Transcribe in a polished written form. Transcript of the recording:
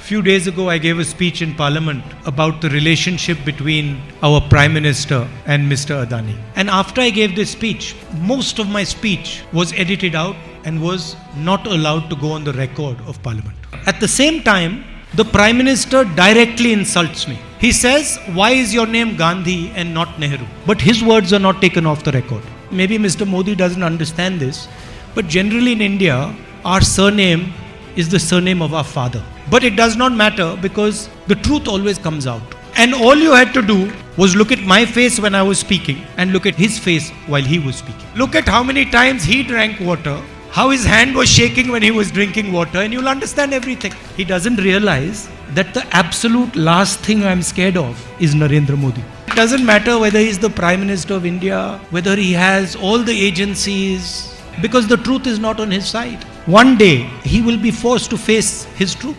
Few days ago, I gave a speech in Parliament about the relationship between our Prime Minister and Mr. Adani. And after I gave this speech, most of my speech was edited out and was not allowed to go on the record of Parliament. At the same time, the Prime Minister directly insults me. He says, why is your name Gandhi and not Nehru? But his words are not taken off the record. Maybe Mr. Modi doesn't understand this, but generally in India, our surname is the surname of our father. But it does not matter because the truth always comes out. And all you had to do was look at my face when I was speaking and look at his face while he was speaking. Look at how many times he drank water, how his hand was shaking when he was drinking water, and you'll understand everything. He doesn't realize that the absolute last thing I'm scared of is Narendra Modi. It doesn't matter whether he's the Prime Minister of India, whether he has all the agencies, because the truth is not on his side. One day, he will be forced to face his truth.